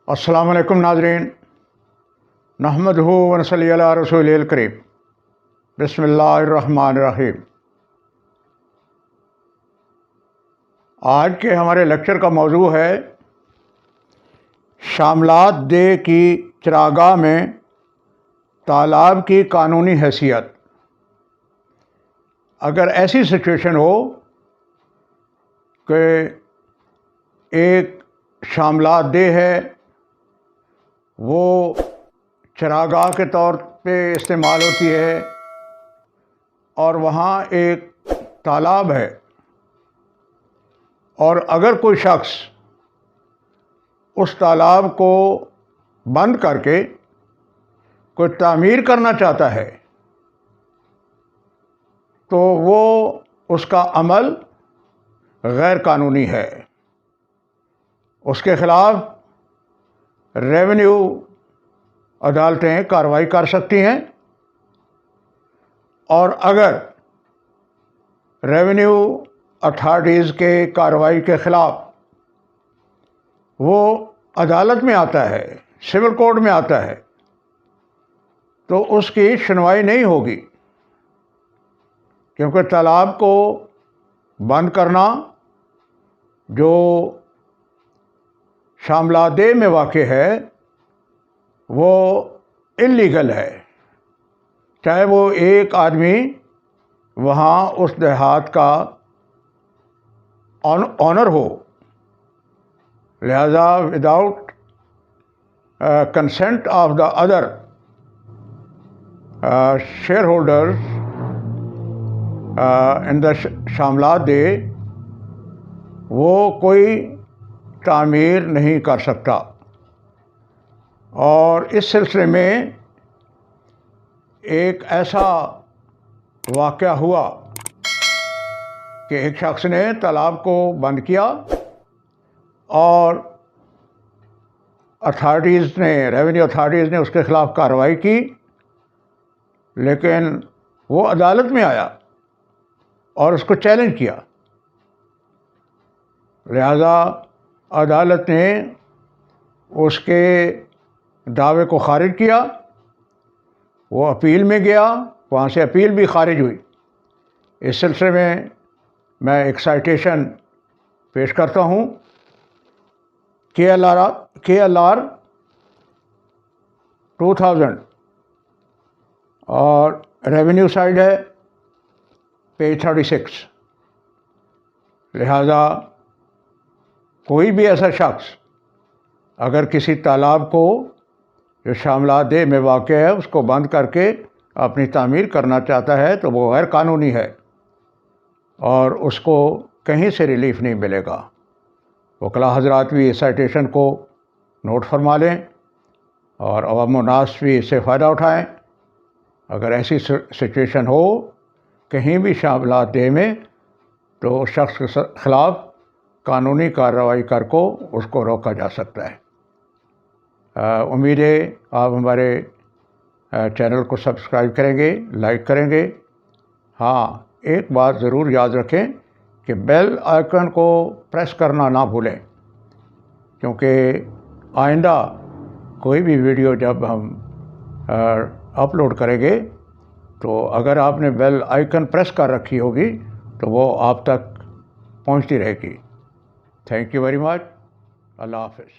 السلام علیکم ناظرین، نحمدہ و نصلی علی رسول الکریم، بسم اللہ الرحمن الرحیم۔ آج کے ہمارے لیکچر کا موضوع ہے شاملات دہ کی چراگاہ میں تالاب کی قانونی حیثیت۔ اگر ایسی سچویشن ہو کہ ایک شاملات دہ ہے، وہ چراگاہ کے طور پہ استعمال ہوتی ہے، اور وہاں ایک تالاب ہے، اور اگر کوئی شخص اس تالاب کو بند کر کے کوئی تعمیر کرنا چاہتا ہے تو وہ اس کا عمل غیر قانونی ہے۔ اس کے خلاف ریونیو عدالتیں کارروائی کر سکتی ہیں، اور اگر ریونیو اتھارٹیز کے کارروائی کے خلاف وہ عدالت میں آتا ہے، سول کورٹ میں آتا ہے، تو اس کی سنوائی نہیں ہوگی، کیونکہ تالاب کو بند کرنا جو شاملات دہ میں واقع ہے وہ انلیگل ہے، چاہے وہ ایک آدمی وہاں اس دیہات کا آنر ہو۔ لہذا without consent of the other shareholder in the شاملات دہ، وہ کوئی تعمیر نہیں کر سکتا۔ اور اس سلسلے میں ایک ایسا واقعہ ہوا کہ ایک شخص نے تالاب کو بند کیا، اور ریونیو اتھارٹیز نے اس کے خلاف کارروائی کی، لیکن وہ عدالت میں آیا اور اس کو چیلنج کیا۔ لہذا عدالت نے اس کے دعوے کو خارج کیا، وہ اپیل میں گیا، وہاں سے اپیل بھی خارج ہوئی۔ اس سلسلے میں ایک سائٹیشن پیش کرتا ہوں۔ KLR 2000 اور ریونیو سائڈ ہے پیج 36۔ لہذا کوئی بھی ایسا شخص اگر کسی تالاب کو جو شاملات دہ میں واقع ہے اس کو بند کر کے اپنی تعمیر کرنا چاہتا ہے تو وہ غیر قانونی ہے، اور اس کو کہیں سے ریلیف نہیں ملے گا۔ وکلاء حضرات بھی اس سائٹیشن کو نوٹ فرما لیں، اور عوام الناس بھی اس سے فائدہ اٹھائیں۔ اگر ایسی سچویشن ہو کہیں بھی شاملات دہ میں، تو اس شخص کے خلاف قانونی کارروائی کر کو اس کو روکا جا سکتا ہے۔ امید ہے آپ ہمارے چینل کو سبسکرائب کریں گے، لائک کریں گے۔ ہاں، ایک بات ضرور یاد رکھیں کہ بیل آئیکن کو پریس کرنا نہ بھولیں، کیونکہ آئندہ کوئی بھی ویڈیو جب ہم اپلوڈ کریں گے تو اگر آپ نے بیل آئیکن پریس کر رکھی ہوگی تو وہ آپ تک پہنچتی رہے گی۔ Thank you very much. اللہ حافظ۔